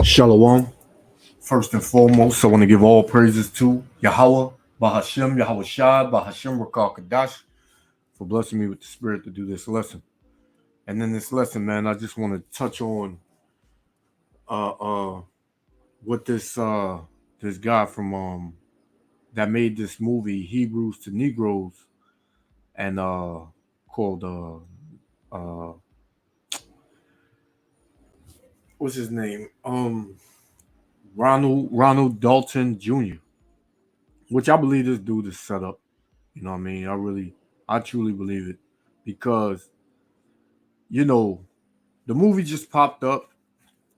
Shalom. First and foremost, I want to give all praises to Yahweh, Bahashem, Yahweh Shai, Bahashem Rakal Kadash, for blessing me with the spirit to do this lesson. And in this lesson, man, I just want to touch on uh uh what this guy from that made this movie Hebrews to Negroes and called uh what's his name? Ronald Dalton Jr., which I believe this dude is set up. You know what I mean? I truly believe it because, you know, the movie just popped up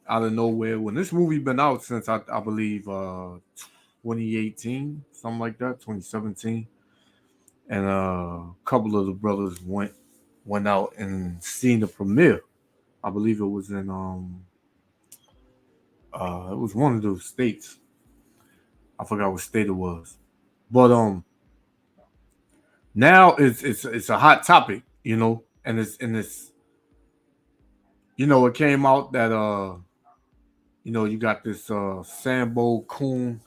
out of nowhere. When this movie been out since I believe 2018, something like that, 2017, and a couple of the brothers went out and seen the premiere. I believe it was one of those states. I forgot what state it was, but now it's a hot topic, and it's it came out that you got this Sambo Coon,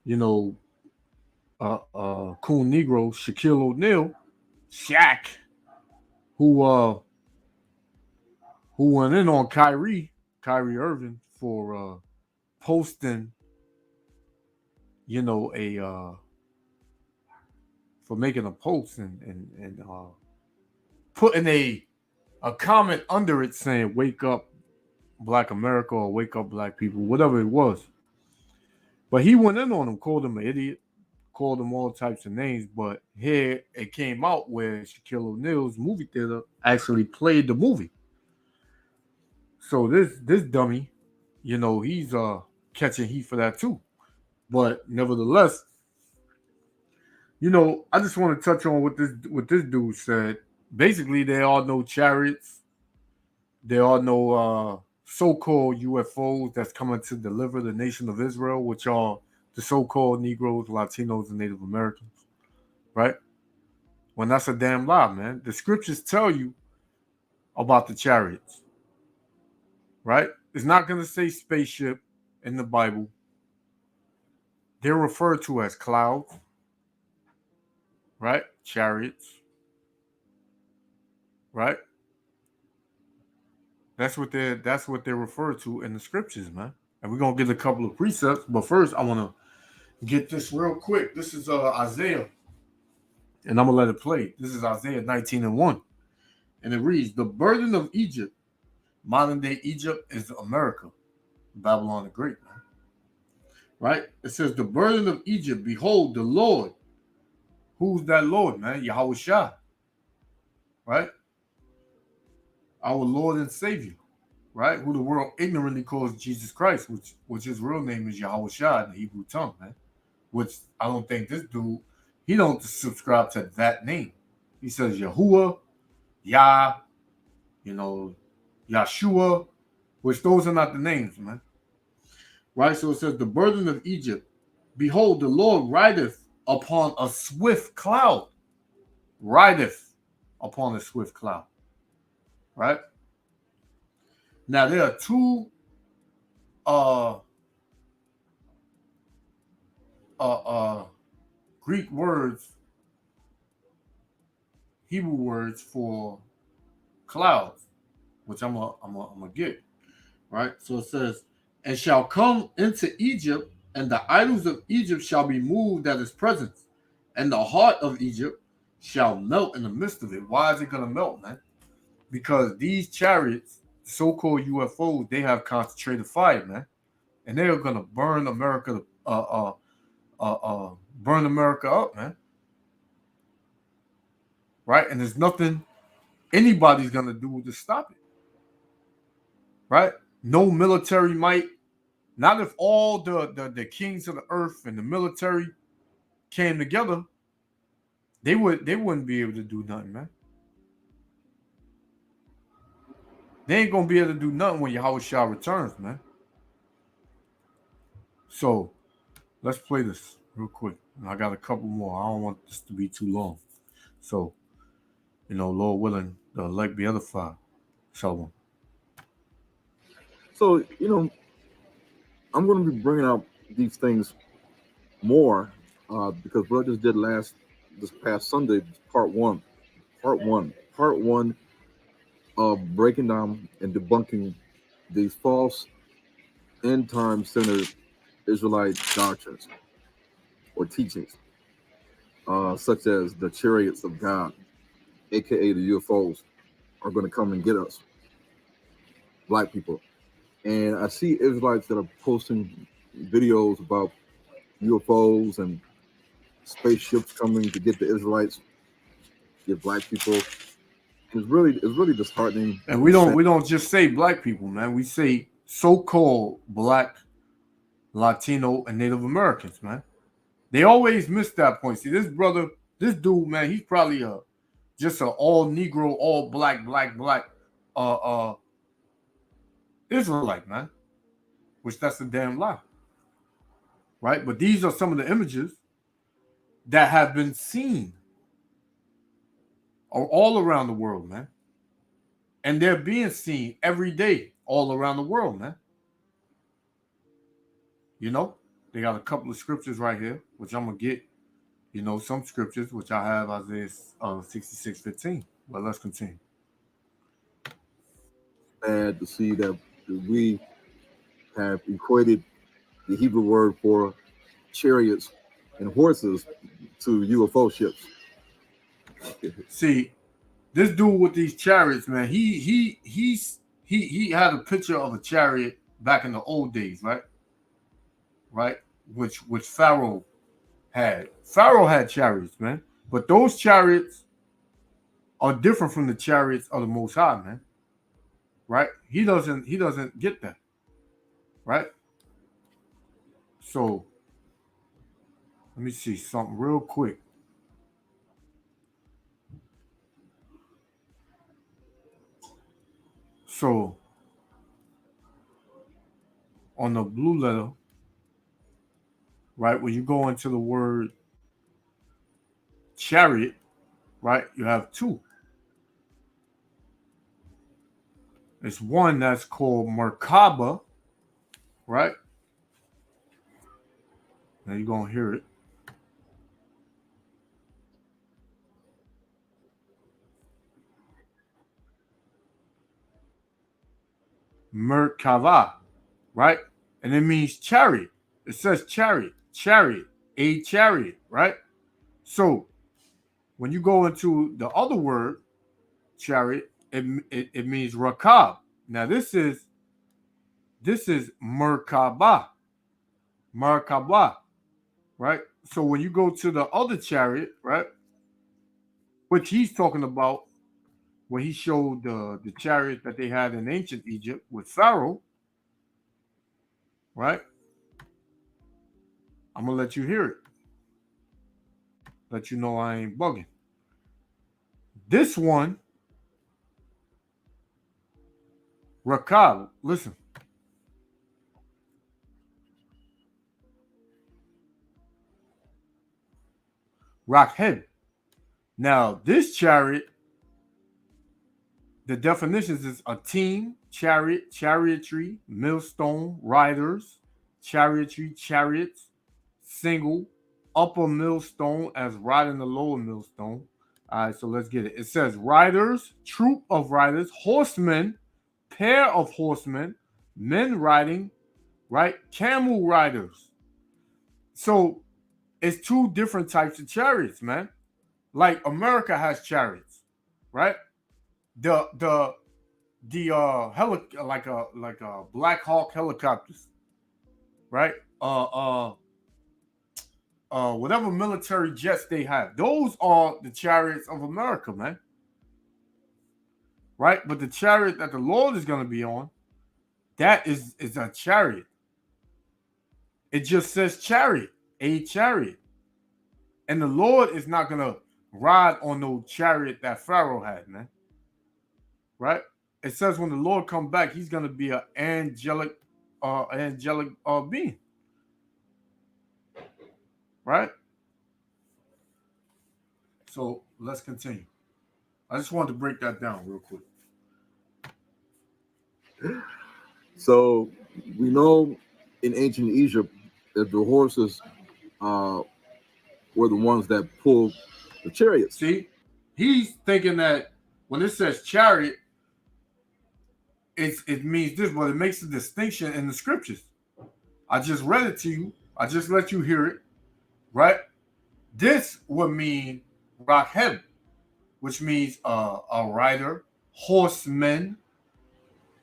you know, Coon Negro, Shaquille O'Neal, Shaq, who uh who went in on Kyrie Irving for posting, a for making a post and putting a comment under it saying "Wake up, Black America" or "Wake up, Black people," whatever it was. But he went in on him, called him an idiot, called him all types of names. But here it came out where Shaquille O'Neal's movie theater actually played the movie. So this dummy, he's catching heat for that too. But nevertheless, I just want to touch on what this dude said. Basically, there are no chariots. There are no so-called UFOs that's coming to deliver the nation of Israel, which are the so-called Negroes, Latinos, and Native Americans, right? When that's a damn lie, man. The scriptures tell you about the chariots, right? It's not going to say spaceship in the Bible. They're referred to as clouds, right? Chariots, right? That's what they're referred to in the scriptures, man. And we're gonna get a couple of precepts, but first I want to get this real quick. This is Isaiah, and I'm gonna let it play. This is Isaiah 19:1, and it reads: "The burden of Egypt, modern day Egypt, is America, Babylon the Great." Man. Right? It says, "The burden of Egypt, behold, the Lord." Who's that Lord, man? Yahweh Shah, right? Our Lord and Savior, right? Who the world ignorantly calls Jesus Christ, which his real name is Yahweh Shah in the Hebrew tongue, man. Which I don't think this dude, he don't subscribe to that name. He says Yahuwah, Yah, you know, Yahshua, which those are not the names, man. Right? So it says, "The burden of Egypt, behold, the Lord rideth upon a swift cloud." Rideth upon a swift cloud. Right? Now there are two uh uh uh Greek words, Hebrew words for clouds, which I'm gonna get. Right? So it says, "And shall come into Egypt, and the idols of Egypt shall be moved at his presence, and the heart of Egypt shall melt in the midst of it." Why is it gonna melt, man? Because these chariots, so-called UFOs, they have concentrated fire, man, and they're gonna burn America up, man. Right? And there's nothing anybody's gonna do to stop it. Right? No military might. Not if all the kings of the earth and the military came together, they wouldn't be able to do nothing, man. They ain't gonna be able to do nothing when Yahweh Shah returns, man. So let's play this real quick. I got a couple more. I don't want this to be too long. So, Lord willing, the elect be edified. Shalom. So, I'm going to be bringing up these things more because what I just did this past Sunday, part one of breaking down and debunking these false end time centered Israelite doctrines or teachings, such as the chariots of God, aka the UFOs, are going to come and get us, black people. And I see Israelites that are posting videos about UFOs and spaceships coming to get the Israelites, get black people. And it's really disheartening. And we don't just say black people, man. We say so-called black, Latino, and Native Americans, man. They always miss that point. See, this dude, man, he's probably just an all Negro, all black, uh, uh, Israelite, man. Which that's a damn lie, right? But these are some of the images that have been seen all around the world, man. And they're being seen every day all around the world, man. You know, they got a couple of scriptures right here, which I'm gonna get. You know, some scriptures which I have Isaiah 66:15. But let's continue. Sad to see that we have equated the Hebrew word for chariots and horses to UFO ships. See, this dude with these chariots, man, he had a picture of a chariot back in the old days, right? Right? Which Pharaoh had. Pharaoh had chariots, man. But those chariots are different from the chariots of the Most High, man. Right? He doesn't get that. Right? So let me see something real quick. So on the blue letter, right, when you go into the word chariot, right, you have two. It's one that's called Merkaba, right? Now you're gonna hear it. Merkava, right? And it means chariot. It says chariot, a chariot, right? So when you go into the other word, chariot, it means rakab. Now this is Merkaba, Merkaba, right? So when you go to the other chariot, right, which he's talking about when he showed the chariot that they had in ancient Egypt with Pharaoh, right? I'm gonna let you hear it. Let you know I ain't bugging. This one, Rakab, listen. Rockhead. Now, this chariot, the definitions is a team, chariot, chariotry, millstone, riders, chariotry, chariots, single, upper millstone as riding the lower millstone. All right, so let's get it. It says riders, troop of riders, horsemen, pair of horsemen, men riding, right? Camel riders. So it's two different types of chariots, man. Like America has chariots, right? Like a Black Hawk helicopters, right? Whatever military jets they have, those are the chariots of America, man. Right? But the chariot that the Lord is going to be on, that is a chariot. It just says chariot, a chariot. And the Lord is not going to ride on no chariot that Pharaoh had, man. Right? It says when the Lord come back, he's going to be an angelic being. Right? So let's continue. I just wanted to break that down real quick. So we know in ancient Egypt that the horses were the ones that pulled the chariots. See, he's thinking that when it says chariot, it means this, but it makes a distinction in the scriptures. I just read it to you. I just let you hear it, right? This would mean rakhem, which means a rider, horseman,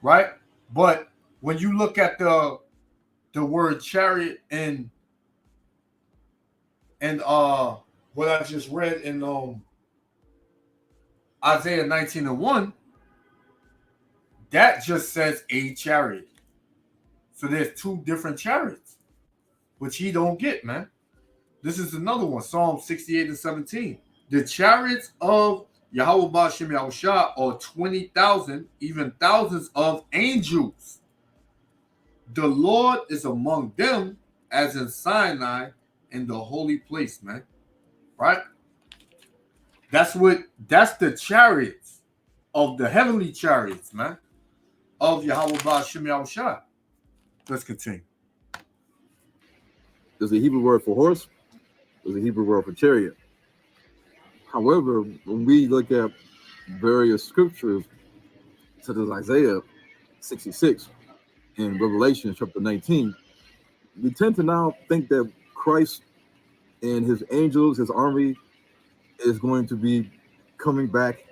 right? But when you look at the word chariot and what I just read in Isaiah 19:1, that just says a chariot. So there's two different chariots, which he don't get, man. This is another one, Psalm 68:17. The chariots of Yahweh Ba'Shem Yahushua are 20,000, even thousands of angels. The Lord is among them as in Sinai in the holy place, man. Right? That's the chariots of the heavenly chariots, man, of Yahweh Ba'Shem Yahushua. Let's continue. There's a Hebrew word for horse. There's a Hebrew word for chariot. However, when we look at various scriptures, such as Isaiah 66 and Revelation chapter 19, we tend to now think that Christ and his angels, his army, is going to be coming back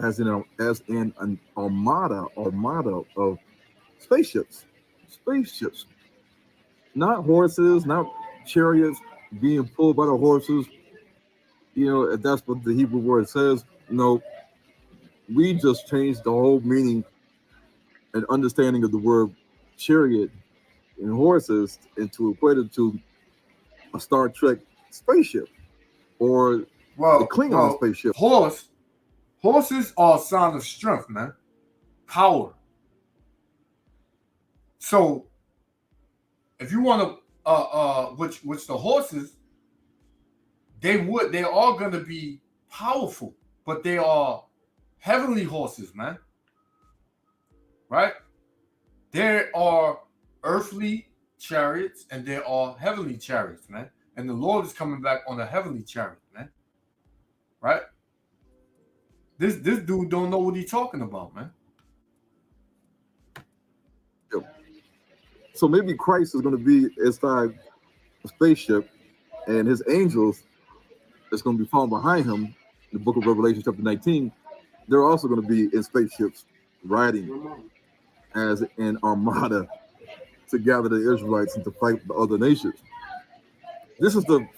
as an armada of spaceships, not horses, not chariots being pulled by the horses. You know, if that's what the Hebrew word says. No, we just changed the whole meaning and understanding of the word chariot and horses into equated to a Star Trek spaceship or the Klingon spaceship. Horses are a sign of strength, man. Power. So if you want to which the horses, they're all gonna be powerful, but they are heavenly horses, man. Right? There are earthly chariots and there are heavenly chariots, man. And the Lord is coming back on a heavenly chariot, man. Right? This dude don't know what he's talking about, man. So maybe Christ is going to be inside a spaceship, and his angels is going to be found behind him in the book of Revelation chapter 19. They're also going to be in spaceships riding as an armada to gather the Israelites and to fight the other nations. This is the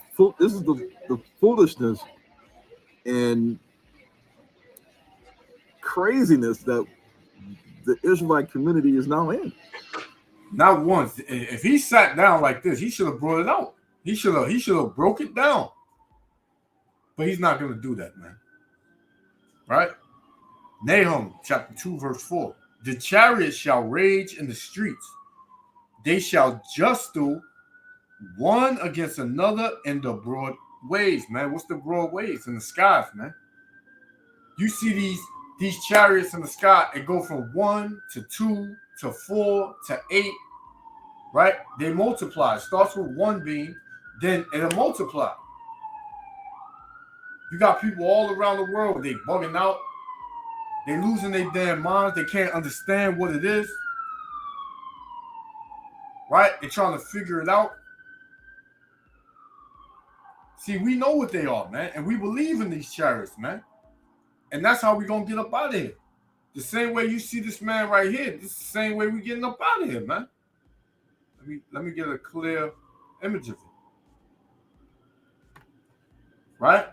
foolishness and craziness that the Israelite community is now in. Not once. If he sat down like this, he should have brought it out. He should have broke it down. But he's not going to do that, man. Right? Nahum chapter 2 verse 4. The chariots shall rage in the streets. They shall jostle one against another in the broad ways, man. What's the broad ways? In the skies, man. You see these chariots in the sky, it go from 1 to 2 to 4 to 8, right? They multiply. It starts with one being, then it'll multiply. You got people all around the world, they bugging out. They losing their damn minds. They can't understand what it is. Right? They're trying to figure it out. See, we know what they are, man. And we believe in these chariots, man. And that's how we're going to get up out of here. The same way you see this man right here, this is the same way we're getting up out of here, man. Let me get a clear image of it. Right?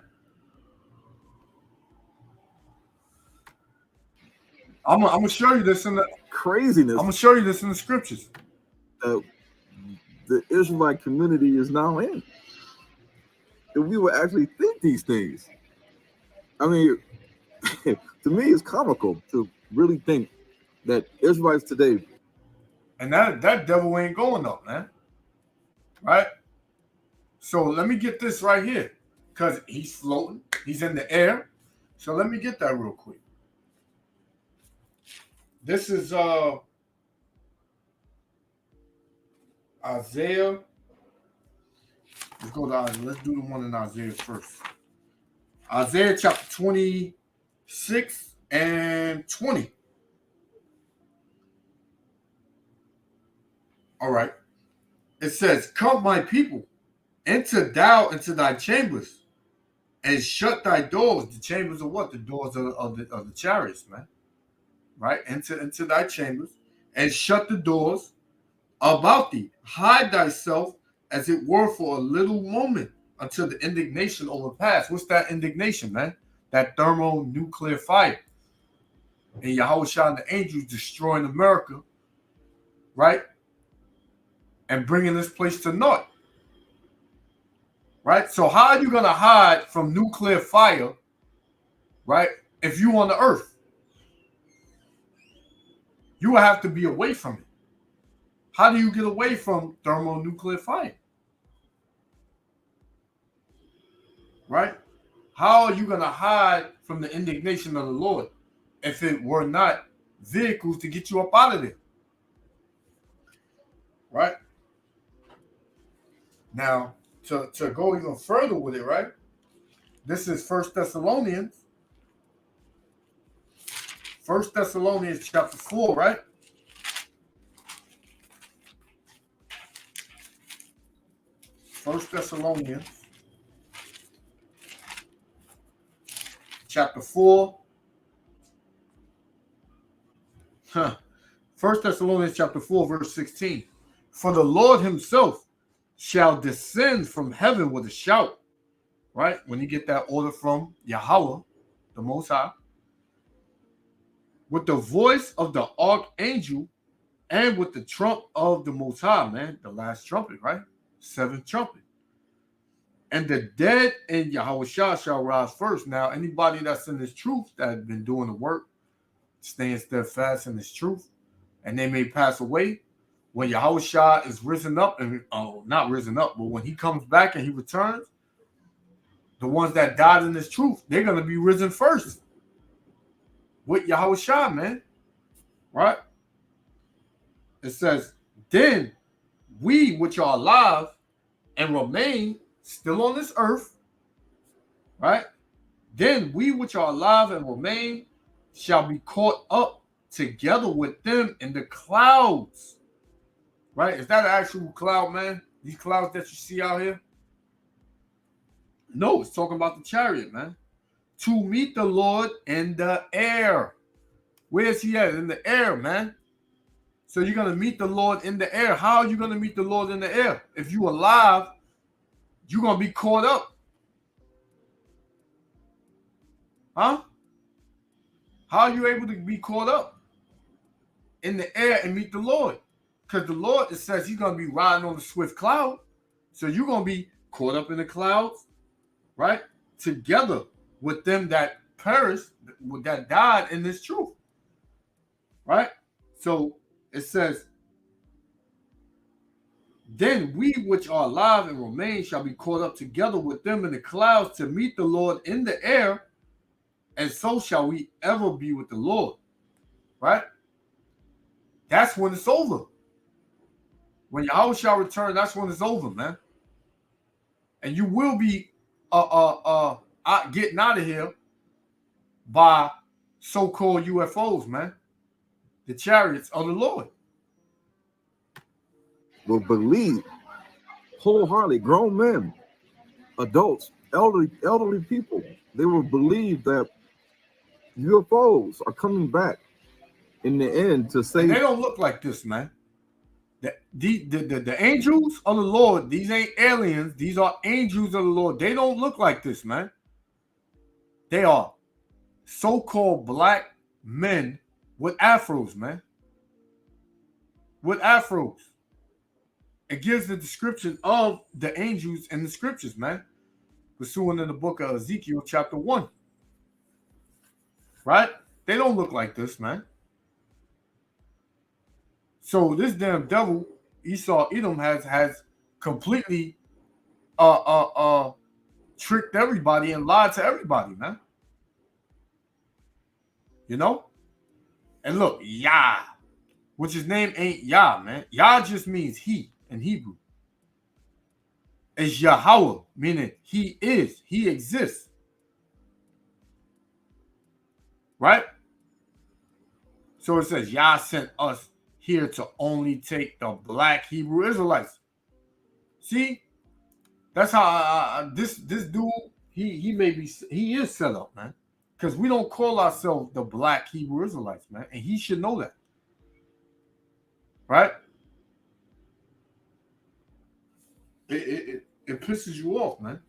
I'm going to show you this in the craziness. I'm going to show you this in the scriptures. The Israelite community is now in. And we would actually think these things. I mean, to me, it's comical to really think that Israelites today. And that devil ain't going up, man. Right? So let me get this right here. Because he's floating. He's in the air. So let me get that real quick. This is Isaiah. Let's go to Isaiah. Let's do the one in Isaiah first. Isaiah chapter 26 and 20. All right. It says, "Come, my people, enter thou into thy chambers, and shut thy doors." The chambers of what? The doors of the chariots, man. Right? Enter into thy chambers, and shut the doors about thee. Hide thyself as it were for a little moment until the indignation overpass. What's that indignation, man? That thermonuclear fire. And Yahushua and the angels destroying America, right? And bringing this place to naught. Right? So how are you going to hide from nuclear fire, right, if you on the earth? You will have to be away from it. How do you get away from thermonuclear fire? Right? How are you going to hide from the indignation of the Lord if it were not vehicles to get you up out of there? Right? Now, to go even further with it, right? This is 1 Thessalonians. 1 Thessalonians chapter 4, right? First Thessalonians chapter 4. First Thessalonians chapter 4, verse 16. "For the Lord himself shall descend from heaven with a shout." Right? When you get that order from Yahweh, the Most High, "with the voice of the archangel and with the trump of the Most High," man, the last trumpet, right? Seventh trumpet. "And the dead in Yahushua shall rise first." Now, anybody that's in this truth that has been doing the work, staying steadfast in this truth, and they may pass away, when Yahushua is risen up, and not risen up, but when he comes back and he returns, the ones that died in this truth, they're going to be risen first with Yahushua, man. Right? It says, "Then we which are alive and remain still on this earth," right? "Then we which are alive and remain shall be caught up together with them in the clouds." Right? Is that an actual cloud, man? These clouds that you see out here? No, it's talking about the chariot, man. "To meet the Lord in the air." Where is he at? In the air, man. So you're going to meet the Lord in the air. How are you going to meet the Lord in the air? If you're alive, you're going to be caught up. Huh? How are you able to be caught up in the air and meet the Lord? Because the Lord, it says he's going to be riding on the swift cloud. So you're going to be caught up in the clouds, right? Together with them that perished, that died in this truth. Right? So it says, "Then we which are alive and remain shall be caught up together with them in the clouds to meet the Lord in the air, and so shall we ever be with the Lord." Right? That's when it's over. When Yahweh shall return, that's when it's over, man. And you will be getting out of here by so-called UFOs, man. The chariots of the Lord. Will believe wholeheartedly, grown men, adults, elderly people, they will believe that UFOs are coming back in the end to save. And they don't look like this, man. The angels of the Lord, these ain't aliens. These are angels of the Lord. They don't look like this, man. They are so-called black men with afros, man. With afros. It gives the description of the angels in the scriptures, man. Pursuing in the book of Ezekiel chapter 1. Right? They don't look like this, man. So this damn devil, Esau Edom, has completely tricked everybody and lied to everybody, man. You know? And look, Yah, which his name ain't Yah, man. Yah just means he. in Hebrew. It's Yahweh, meaning he is, he exists. Right? So it says, Yah sent us here to only take the black Hebrew Israelites. See, that's how this dude he is set up, man. Because we don't call ourselves the black Hebrew Israelites, man, and he should know that, right? It pisses you off, man.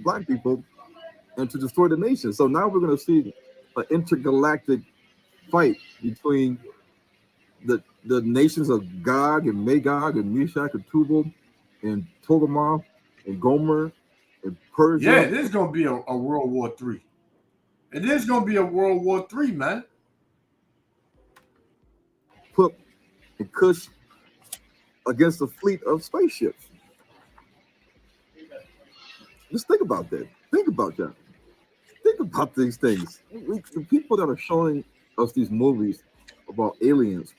Black people and to destroy the nation. So now we're going to see an intergalactic fight between the nations of Gog and Magog and Meshach and Tubal and Togarmah and Gomer and Persia. Yeah, it is going to be a World War III. It is going to be a World War III, man. Put and Cush against a fleet of spaceships. Just think about that. Think about that. Think about these things. The people that are showing us these movies about aliens,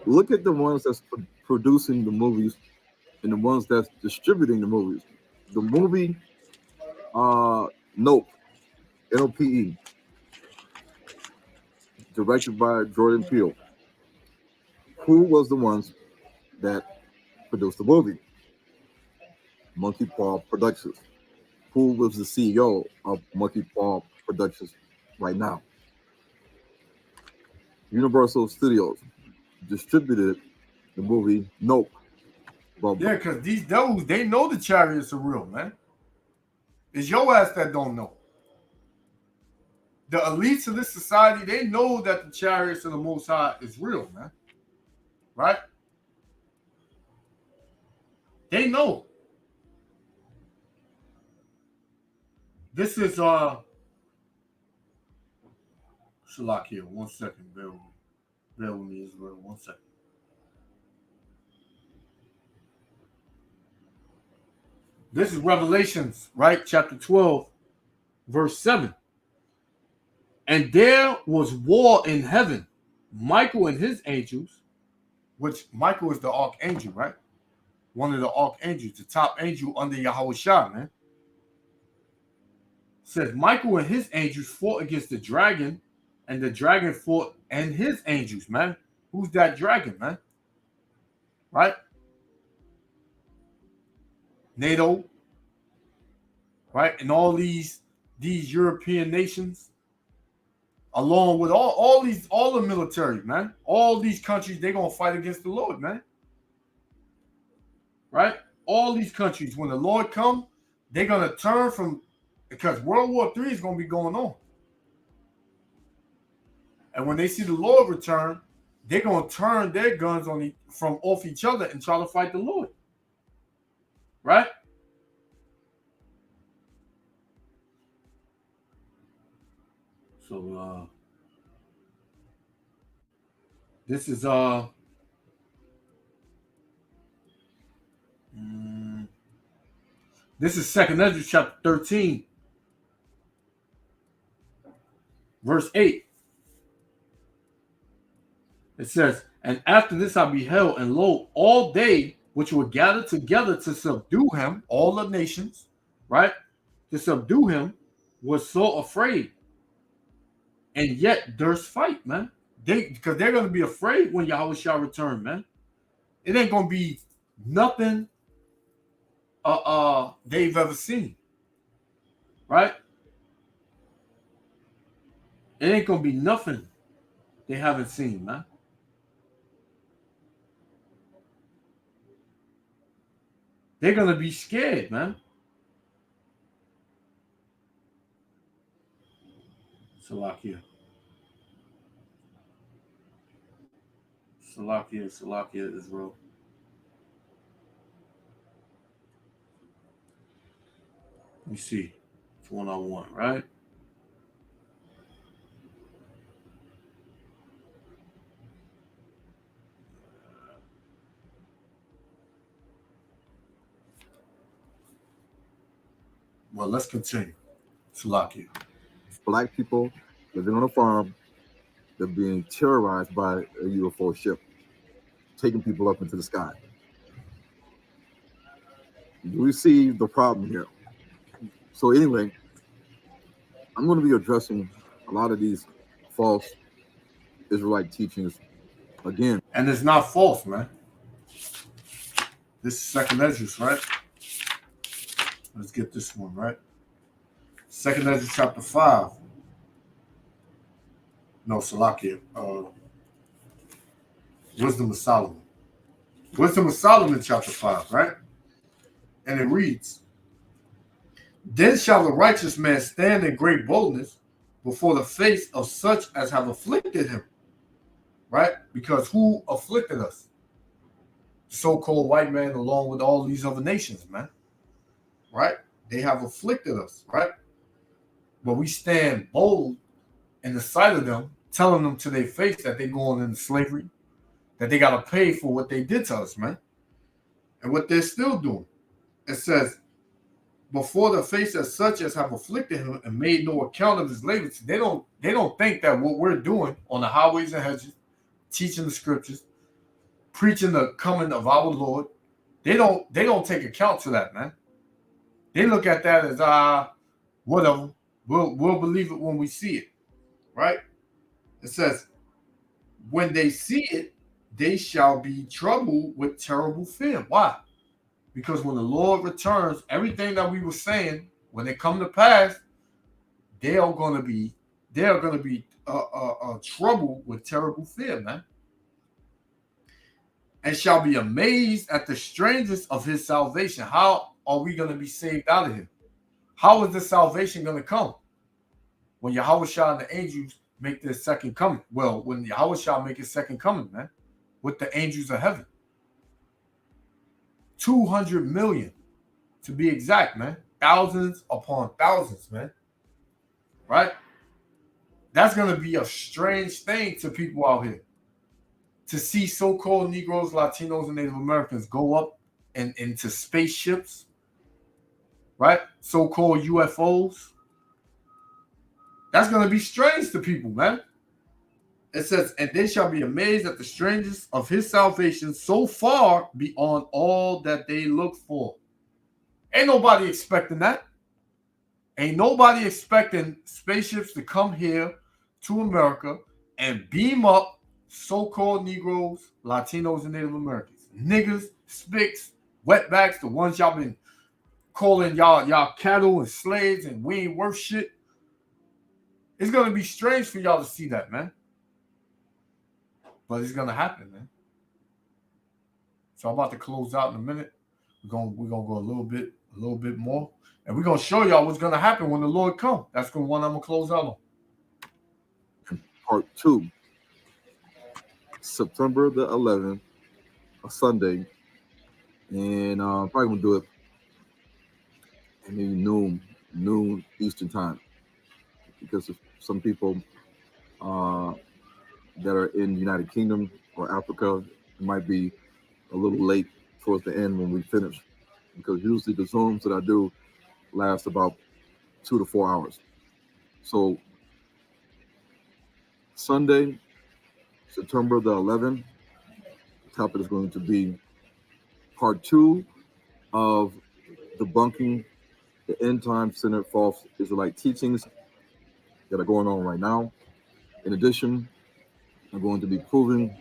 look at the ones that's producing the movies and the ones that's distributing the movies. The movie Nope, NOPE, directed by Jordan Peele. Who was the ones that produced the movie? Monkey Paw Productions. Who was the CEO of Monkey Paw Productions right now? Universal Studios distributed the movie Nope. Yeah, because these dudes, they know the chariots are real, man. It's your ass that don't know. The elites of this society, they know that the chariots of the Most High is real, man. Right? They know. This is Shalak here. 1 second, bear with me. Bear with me, Israel. 1 second. This is Revelations, right? Chapter 12, verse 7. And there was war in heaven. Michael and his angels, which Michael is the archangel, right? One of the archangels, the top angel under Yahweh Shah, man. Says Michael and his angels fought against the dragon, and the dragon fought and his angels, man. Who's that dragon, man? Right? NATO, right? And all these European nations, along with all the military, man. All these countries, they're gonna fight against the Lord, man. Right? All these countries, when the Lord comes, they're gonna turn from, because World War III is gonna be going on. And when they see the Lord return, they're gonna turn their guns from off each other and try to fight the Lord. Right? So this is this is 2nd Ezra chapter 13, verse 8. It says, and after this I beheld, and lo, all they which were gathered together to subdue him, all the nations, right, to subdue him, was so afraid, and yet durst fight, man. Because they're going to be afraid when Yahweh shall return, man. It ain't going to be nothing they've ever seen, right? It ain't going to be nothing they haven't seen, man. They're going to be scared, man. Salakia, Israel. Let me see. It's 101, right? Well, let's continue. Salakia. Black people living on a farm they're being terrorized by a UFO ship, taking people up into the sky. We see the problem here. So anyway, I'm going to be addressing a lot of these false Israelite teachings again. And it's not false, man. This is second Esdras, right? Let's get this one, right? Second Esdras chapter 5. No, Salakia. Wisdom of Solomon. Wisdom of Solomon chapter 5, right? And it reads, Then shall the righteous man stand in great boldness before the face of such as have afflicted him. Right? Because who afflicted us? The so-called white man along with all these other nations, man. Right? They have afflicted us, right? But we stand bold in the sight of them, telling them to their face that they're going into slavery, that they got to pay for what they did to us, man. And what they're still doing. It says, before the face of such as have afflicted him and made no account of his labors. They don't think that what we're doing on the highways and hedges, teaching the scriptures, preaching the coming of our Lord, they don't take account to that, man. They look at that as whatever. We'll believe it when we see it. Right? It says, when they see it, they shall be troubled with terrible fear. Why? Because when the Lord returns, everything that we were saying, when it come to pass, they are going to be troubled with terrible fear, man. And shall be amazed at the strangeness of his salvation. How are we going to be saved out of here? How is the salvation going to come? When Yahushua and the angels make their second coming. Well, when Yahushua make his second coming, man, with the angels of heaven. 200 million, to be exact, man. Thousands upon thousands, man. Right? That's going to be a strange thing to people out here. To see so-called Negroes, Latinos, and Native Americans go up into spaceships, right? So-called UFOs. That's going to be strange to people, man. It says, and they shall be amazed at the strangeness of his salvation so far beyond all that they look for. Ain't nobody expecting that. Ain't nobody expecting spaceships to come here to America and beam up so-called Negroes, Latinos, and Native Americans. Niggas, spicks, wetbacks, the ones y'all been calling y'all cattle and slaves and we ain't worth shit. It's going to be strange for y'all to see that, man. But it's going to happen, man. So I'm about to close out in a minute. We're gonna go a little bit more. And we're going to show y'all what's going to happen when the Lord comes. That's the one I'm going to close out on. Part 2. September the 11th, a Sunday. And I'm probably going to do it at noon Eastern time. Because of some people that are in the United Kingdom or Africa, it might be a little late towards the end when we finish. Because usually the Zooms that I do last about 2 to 4 hours. So Sunday, September the 11th, the topic is going to be part 2 of debunking the end-time centered false Israelite teachings that are going on right now. In addition, I'm going to be proving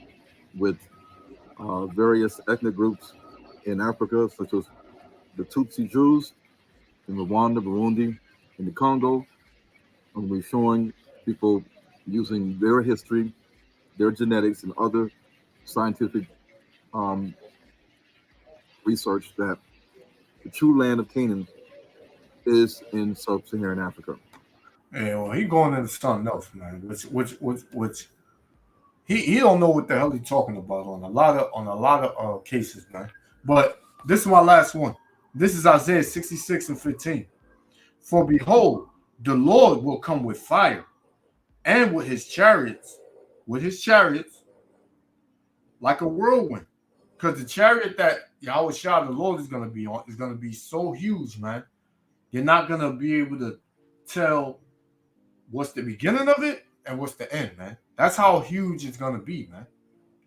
with various ethnic groups in Africa, such as the Tutsi Jews in Rwanda, Burundi, in the Congo. I'm going to be showing people using their history, their genetics, and other scientific research that the true land of Canaan is in sub-Saharan Africa. Yeah, well, he going into something else, man. Which he don't know what the hell he's talking about on a lot of cases, man. But this is my last one. This is Isaiah 66:15. For behold, the Lord will come with fire, and with his chariots, like a whirlwind. Because the chariot that Yahushua the Lord is going to be on is going to be so huge, man. You're not going to be able to tell what's the beginning of it and what's the end, man. That's how huge it's gonna be, man.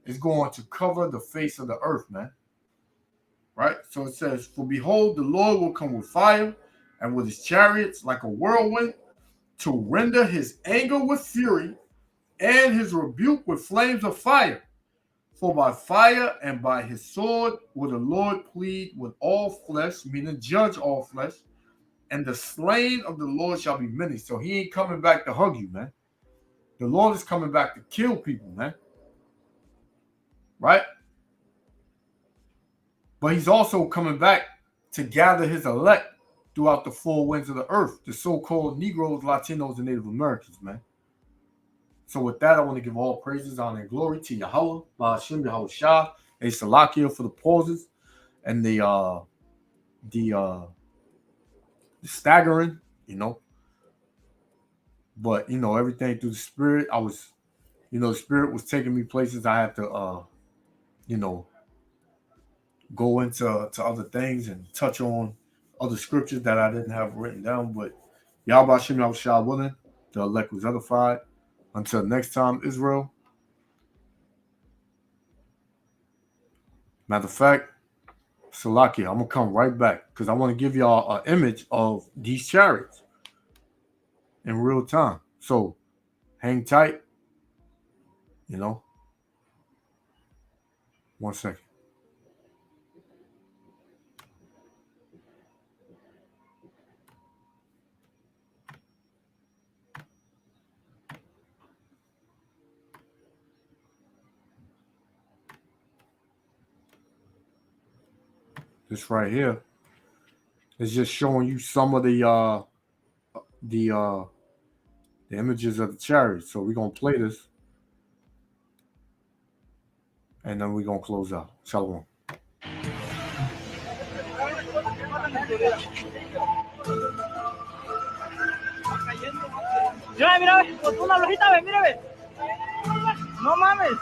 It's going to cover the face of the earth, man. Right? So it says, "For behold, the Lord will come with fire, and with his chariots like a whirlwind, to render his anger with fury, and his rebuke with flames of fire. For by fire and by his sword will the Lord plead with all flesh," meaning judge all flesh, "and the slain of the Lord shall be many." So he ain't coming back to hug you, man. The Lord is coming back to kill people, man. Right? But he's also coming back to gather his elect throughout the four winds of the earth, the so-called Negroes, Latinos, and Native Americans, man. So with that, I want to give all praises, honor, and glory to Yahweh, Ba'ashim, Yahweh Shah, and Salakia for the pauses and the staggering, But everything through the spirit, I was, the spirit was taking me places I had to go into other things and touch on other scriptures that I didn't have written down. But Yahweh Shem Yahweh Shah willing, the elect was edified. Until next time, Israel. Matter of fact, Salakia, I'm gonna come right back because I want to give y'all an image of these chariots in real time. So hang tight, 1 second. This right here is just showing you some of the images of the chariots. So we're gonna play this, and then we're gonna close out. Shalom. Mira, una flojita, mira, no mames.